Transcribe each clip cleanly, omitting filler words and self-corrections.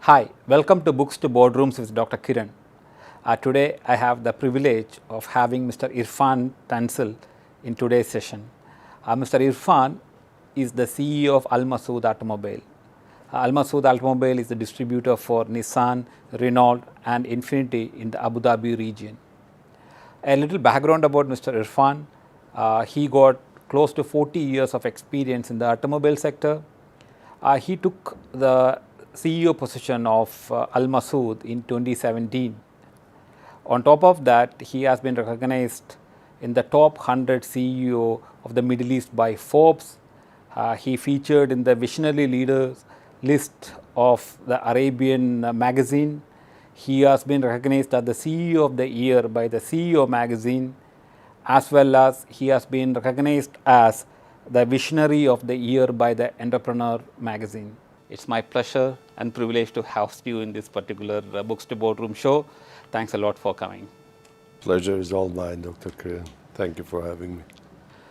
Hi, welcome to Books to Boardrooms with Dr. Kiran. Today I have the privilege of having Mr. Irfan Tansel in today's session. Mr. Irfan is the CEO of Masaood Automobiles. Masaood Automobiles is the distributor for Nissan, Renault and Infiniti in the Abu Dhabi region. A little background about Mr. Irfan. He got close to 40 years of experience in the automobile sector. He took the CEO position of Masaood in 2017. On top of that, he has been recognized in the top 100 CEO of the Middle East by Forbes. He featured in the Visionary Leaders list of the Arabian magazine. He has been recognized as the CEO of the Year by the CEO magazine, as well as he has been recognized as the Visionary of the Year by the Entrepreneur magazine. It's my pleasure and privilege to host you in this particular Books to Boardroom show. Thanks a lot for coming. Pleasure is all mine, Dr. Kiran. Thank you for having me.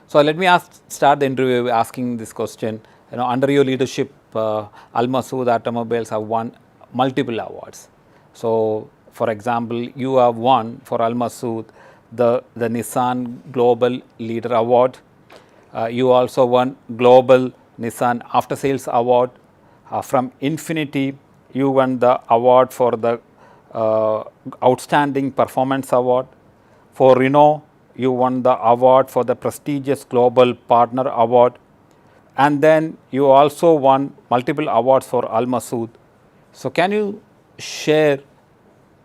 So let me start the interview asking this question. Under your leadership, Masaood Automobiles have won multiple awards. So, for example, you have won for Masaood the Nissan Global Leader Award. You also won Global Nissan After Sales Award. From Infiniti, you won the award for the Outstanding Performance Award. For Renault, you won the award for the prestigious Global Partner Award. And then you also won multiple awards for Masaood. So can you share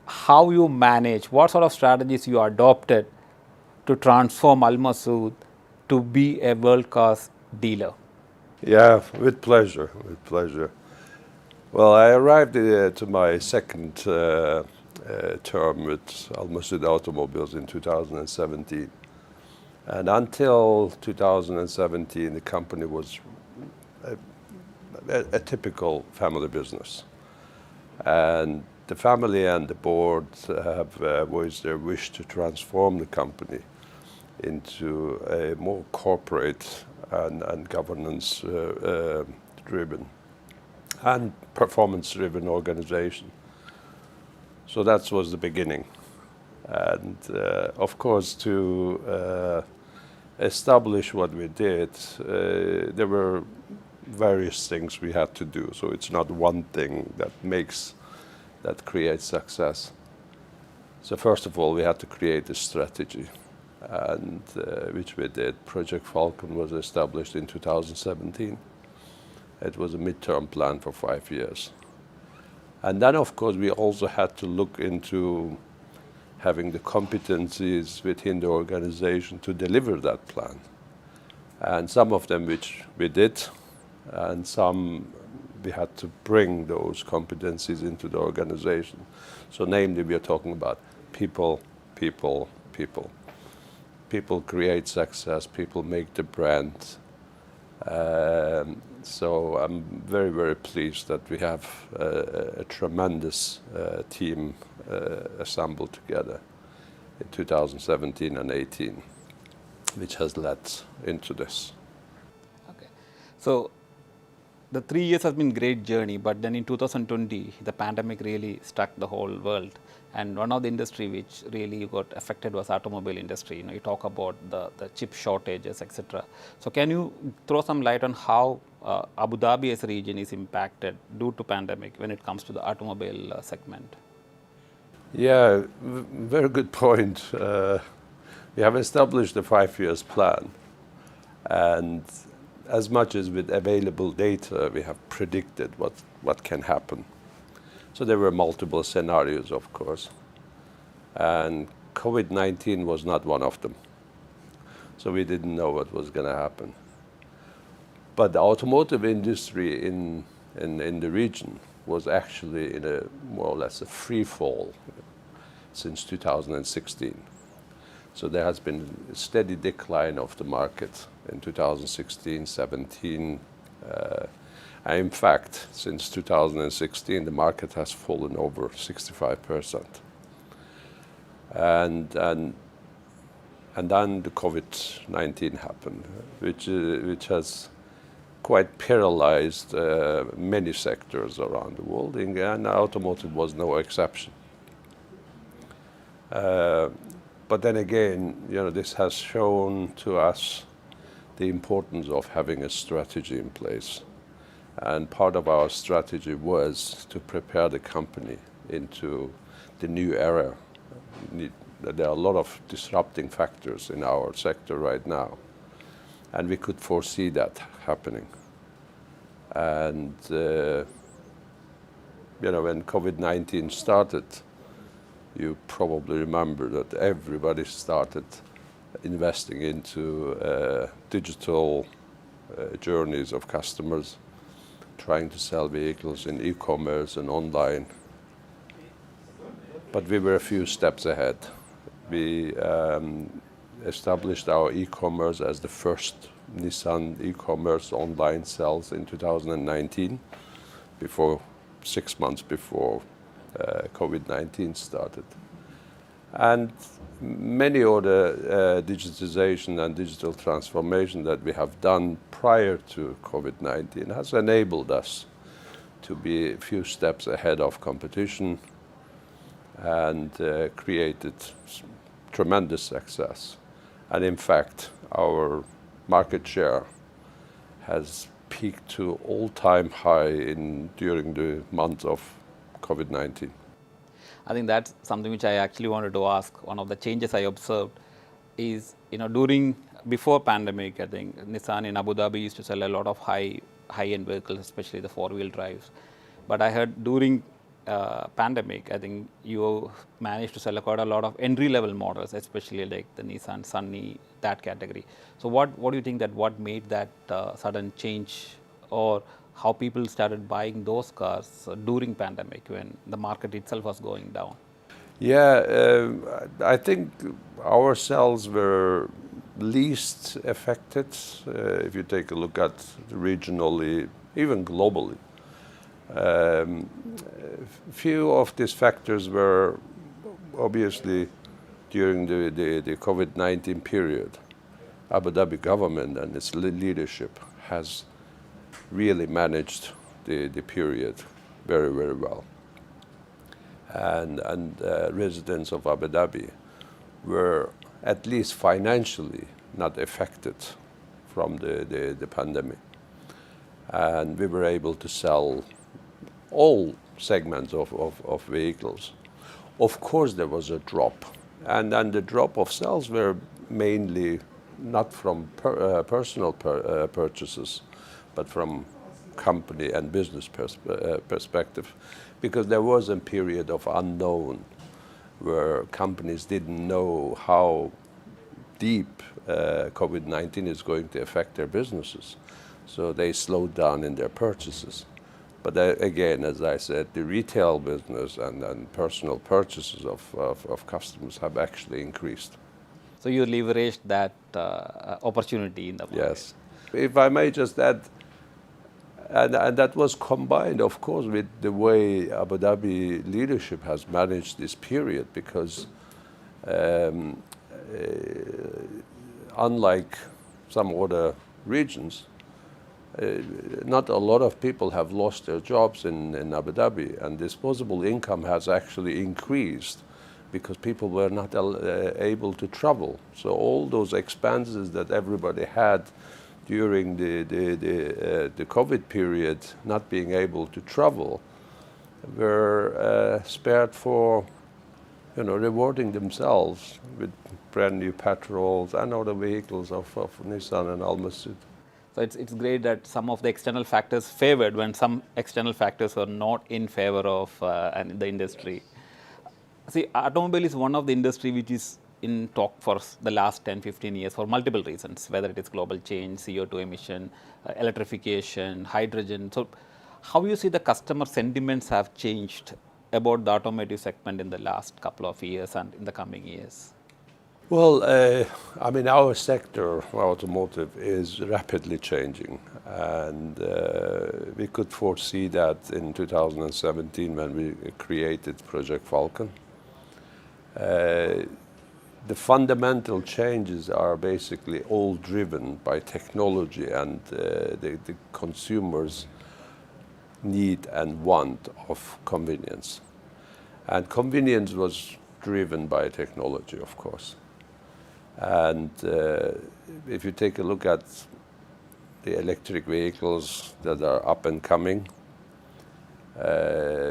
how you manage, what sort of strategies you adopted to transform Masaood to be a world-class dealer? Yeah, with pleasure, with pleasure. Well, I arrived to my second term with Masaood Automobiles in 2017. And until 2017, the company was a typical family business. And the family and the board have voiced their wish to transform the company into a more corporate and governance driven and performance driven organization. So that was the beginning. And of course, to establish what we did, there were various things we had to do. So it's not one thing that creates success. So first of all, we had to create a strategy, and which we did. Project Falcon was established in 2017. It was a midterm plan for 5 years. And then, of course, we also had to look into having the competencies within the organization to deliver that plan. And some of them which we did, and some we had to bring those competencies into the organization. So namely, we are talking about people, people, people. People create success, people make the brand. So I'm very, very pleased that we have a tremendous team assembled together in 2017 and 18, which has led into this. Okay. So the 3 years has been a great journey, but then in 2020, the pandemic really struck the whole world. And one of the industry which really got affected was automobile industry. You talk about the chip shortages, etc. So can you throw some light on how Abu Dhabi as a region is impacted due to pandemic when it comes to the automobile segment? Yeah, very good point. We have established a 5 years plan, and as much as with available data, we have predicted what can happen. So there were multiple scenarios, of course, and COVID-19 was not one of them. So we didn't know what was going to happen. But the automotive industry in the region was actually in a more or less a free fall since 2016. So there has been a steady decline of the market in 2016, 17. In fact, since 2016, the market has fallen over 65%. And then the COVID-19 happened, which has quite paralyzed many sectors around the world, and automotive was no exception. But then again, this has shown to us the importance of having a strategy in place. And part of our strategy was to prepare the company into the new era. There are a lot of disrupting factors in our sector right now, and we could foresee that happening. And when COVID-19 started, you probably remember that everybody started investing into digital journeys of customers, trying to sell vehicles in e-commerce and online. But we were a few steps ahead. We established our e-commerce as the first Nissan e-commerce online sales in 2019, 6 months before COVID-19 started. And many other digitization and digital transformation that we have done prior to COVID-19 has enabled us to be a few steps ahead of competition and created tremendous success. And in fact, our market share has peaked to all-time high during the month of COVID-19. I think that's something which I actually wanted to ask. One of the changes I observed is, before pandemic, I think Nissan in Abu Dhabi used to sell a lot of high-end vehicles, especially the four-wheel drives. But I heard during pandemic, I think you managed to sell quite a lot of entry-level models, especially like the Nissan Sunny, that category. So what do you think what made that sudden change, or how people started buying those cars during pandemic when the market itself was going down? Yeah, I think our sales were least affected if you take a look at regionally, even globally. Few of these factors were obviously during the COVID-19 period. Abu Dhabi government and its leadership has really managed the period very, very well. And residents of Abu Dhabi were at least financially not affected from the pandemic. And we were able to sell all segments of vehicles. Of course, there was a drop. And the drop of sales were mainly not from personal purchases, but from company and business perspective, because there was a period of unknown where companies didn't know how deep COVID-19 is going to affect their businesses. So they slowed down in their purchases. But again, as I said, the retail business and personal purchases of customers have actually increased. So you leveraged that opportunity in the market. Yes. If I may just add, and that was combined, of course, with the way Abu Dhabi leadership has managed this period, because unlike some other regions, not a lot of people have lost their jobs in Abu Dhabi, and disposable income has actually increased because people were not able to travel. So all those expenses that everybody had during the COVID period, not being able to travel, were spared for rewarding themselves with brand new petrols and other vehicles of Nissan and Massoud. So it's great that some of the external factors favored when some external factors were not in favor of the industry. See, automobile is one of the industry which is in talk for the last 10-15 years for multiple reasons, whether it is global change, CO2 emission, electrification, hydrogen. So how you see the customer sentiments have changed about the automotive segment in the last couple of years and in the coming years? Well, I mean, our sector, automotive, is rapidly changing, and we could foresee that in 2017 when we created Project Falcon. the fundamental changes are basically all driven by technology and the consumers' need and want of convenience. And convenience was driven by technology, of course. And if you take a look at the electric vehicles that are up and coming,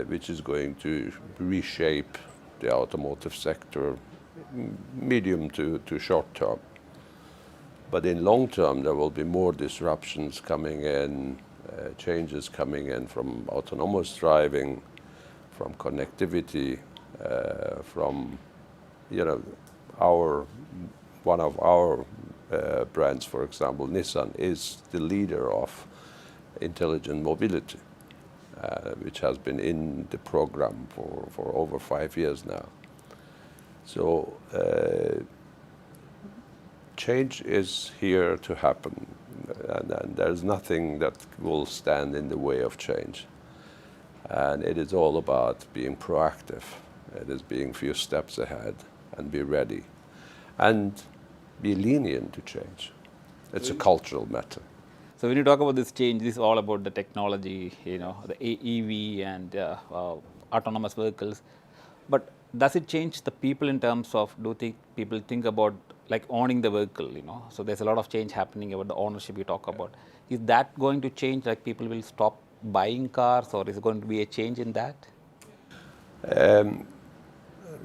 which is going to reshape the automotive sector, medium to short term. But in long term, there will be more disruptions coming in, changes coming in from autonomous driving, from connectivity, from, one of our brands, for example, Nissan, is the leader of intelligent mobility, which has been in the program for over 5 years now. So change is here to happen, and there's nothing that will stand in the way of change. And it is all about being proactive. It is being a few steps ahead and be ready and be lenient to change. It's a cultural matter. So when you talk about this change, this is all about the technology, the EV and autonomous vehicles. But does it change the people in terms of, do you think people think about like owning the vehicle, So there's a lot of change happening about the ownership you talk about. Is that going to change, like people will stop buying cars, or is it going to be a change in that?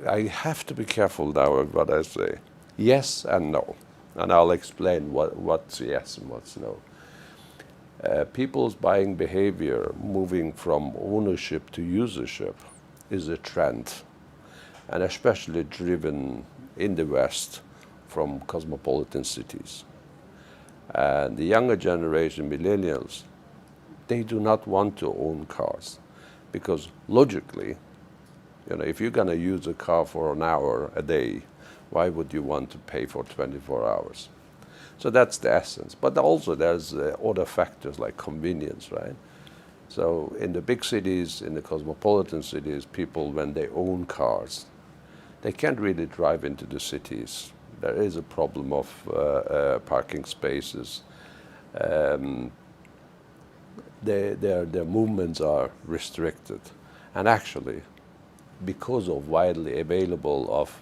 I have to be careful now with what I say. Yes and no. And I'll explain what's yes and what's no. People's buying behavior moving from ownership to usership is a trend, and especially driven in the West from cosmopolitan cities. And the younger generation, millennials, they do not want to own cars because logically, if you're going to use a car for an hour a day, why would you want to pay for 24 hours? So that's the essence. But also there's other factors like convenience, right? So in the big cities, in the cosmopolitan cities, people, when they own cars, they can't really drive into the cities. There is a problem of parking spaces. Their movements are restricted. And actually, because of widely available of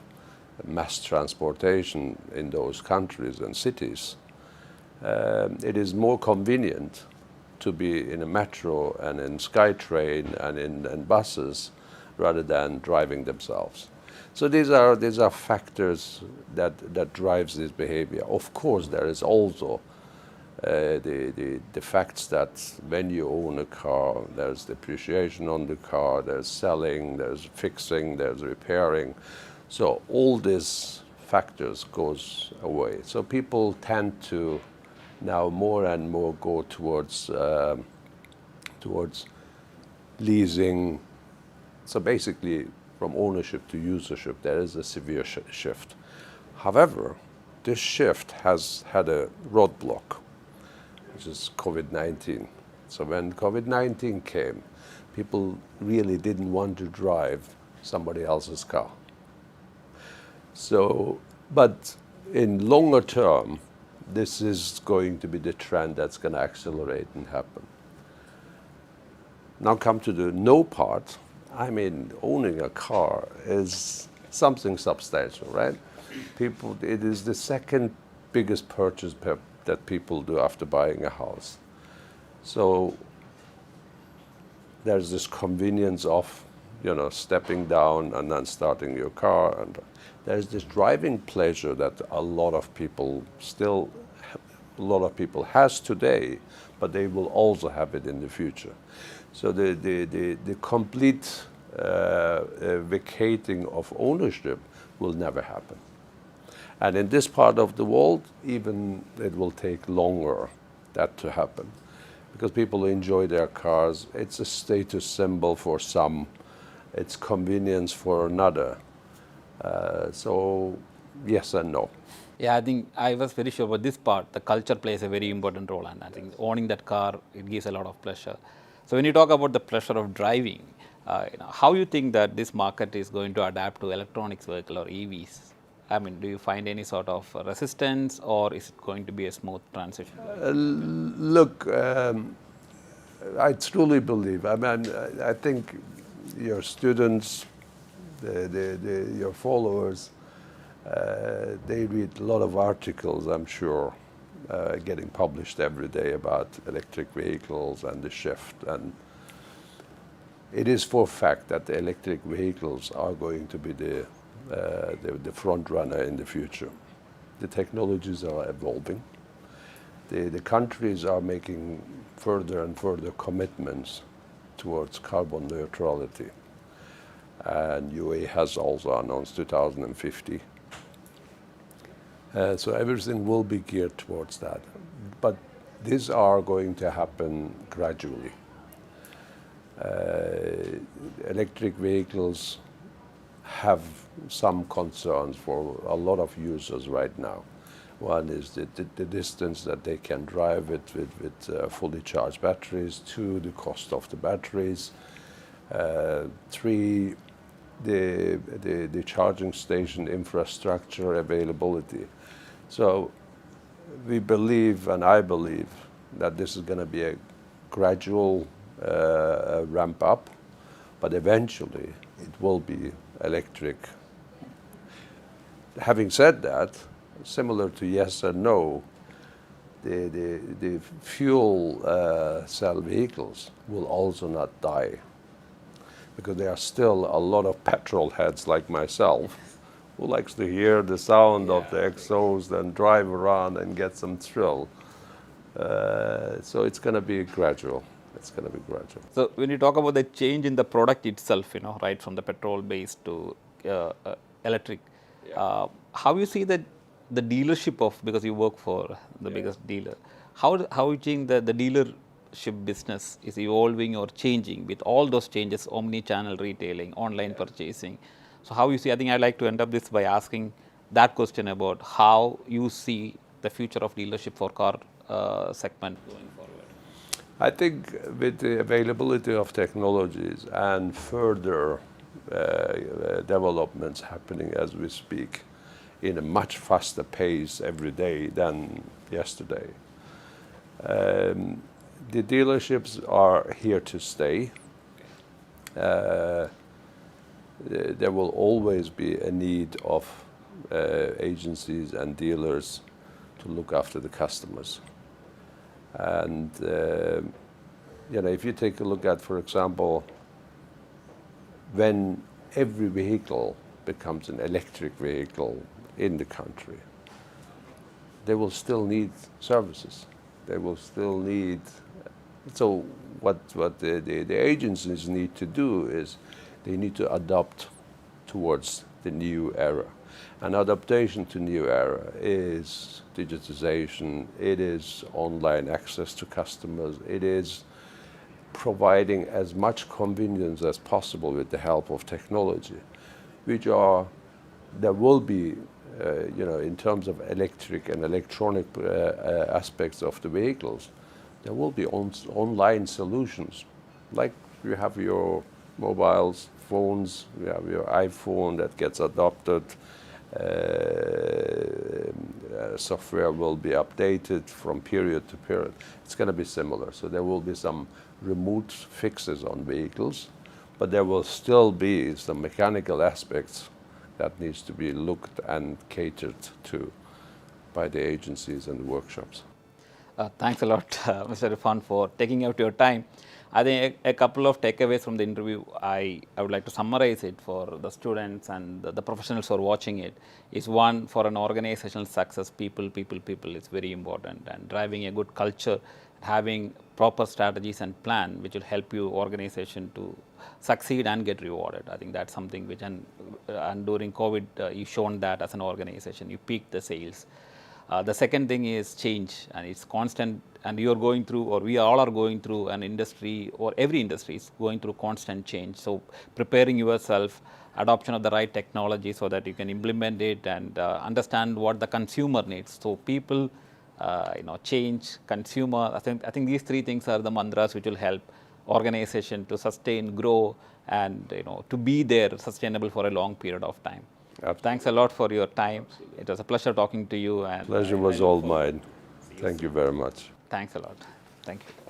mass transportation in those countries and cities, it is more convenient to be in a metro and in SkyTrain and in buses rather than driving themselves. So these are factors that drives this behavior. Of course, there is also the facts that when you own a car, there's depreciation on the car, there's selling, there's fixing, there's repairing. So all these factors goes away. So people tend to now more and more go towards leasing. So basically, from ownership to usership, there is a severe shift. However, this shift has had a roadblock, which is COVID-19. So when COVID-19 came, people really didn't want to drive somebody else's car. So, but in longer term, this is going to be the trend that's going to accelerate and happen. Now come to the no part. I mean, owning a car is something substantial, right? It is the second biggest purchase that people do after buying a house. So there's this convenience of, stepping down and then starting your car, and there's this driving pleasure that a lot of people has today, but they will also have it in the future. So the complete vacating of ownership will never happen. And in this part of the world, even it will take longer that to happen, because people enjoy their cars. It's a status symbol for some. It's convenience for another. So yes and no. Yeah, I think I was very sure about this part. The culture plays a very important role, and I think owning that car, it gives a lot of pleasure. So when you talk about the pleasure of driving, how you think that this market is going to adapt to electronics vehicle or EVs I mean, do you find any sort of resistance, or is it going to be a smooth transition? Look, I truly believe. I mean, I think your students, your followers, they read a lot of articles, I'm sure, getting published every day about electric vehicles and the shift. And it is for a fact that the electric vehicles are going to be the front runner in the future. The technologies are evolving. The countries are making further and further commitments towards carbon neutrality. And UAE has also announced 2050. So everything will be geared towards that. But these are going to happen gradually. Electric vehicles have some concerns for a lot of users right now. One is the distance that they can drive it with fully charged batteries. Two, the cost of the batteries. Three, the charging station infrastructure availability. So we believe, and I believe, that this is going to be a gradual ramp up, but eventually it will be electric. Having said that, similar to yes and no, the fuel cell vehicles will also not die, because there are still a lot of petrol heads like myself who likes to hear the sound of the exhaust and drive around and get some thrill. So it's going to be gradual. It's going to be gradual. So when you talk about the change in the product itself, right, from the petrol based to electric, how you see the dealership of, because you work for the biggest dealer, how you think the dealership business is evolving or changing with all those changes, omni-channel retailing, online purchasing? So how you see, I think I'd like to end up this by asking that question about how you see the future of dealership for car segment going forward. I think with the availability of technologies and further developments happening as we speak in a much faster pace every day than yesterday, the dealerships are here to stay. There will always be a need of agencies and dealers to look after the customers. And if you take a look at, for example, when every vehicle becomes an electric vehicle in the country, they will still need services. They will still need. So what the agencies need to do is they need to adapt towards the new era. And adaptation to new era is digitization, it is online access to customers, it is providing as much convenience as possible with the help of technology, there will be, in terms of electric and electronic aspects of the vehicles, there will be online solutions. Like you have your mobiles, phones, you have your iPhone that gets adopted, software will be updated from period to period. It's going to be similar. So there will be some remote fixes on vehicles, but there will still be some mechanical aspects that needs to be looked and catered to by the agencies and the workshops. Thanks a lot, Mr. Irfan, for taking out your time. I think a couple of takeaways from the interview, I would like to summarize it for the students and the professionals who are watching it, is one, for an organizational success, people is very important, and driving a good culture, having proper strategies and plan which will help you organization to succeed and get rewarded. I think that's something which, and during COVID, you've shown that as an organization, you peaked the sales. The second thing is change, and it's constant, and you are going through, or we all are going through, an industry, or every industry is going through constant change. So preparing yourself, adoption of the right technology so that you can implement it and understand what the consumer needs. So people, change, consumer, I think these three things are the mantras which will help organization to sustain, grow, and to be there sustainable for a long period of time. Thanks a lot for your time. It was a pleasure talking to you. And Pleasure was all mine. Thank you very much. thanks a lot. Thank you.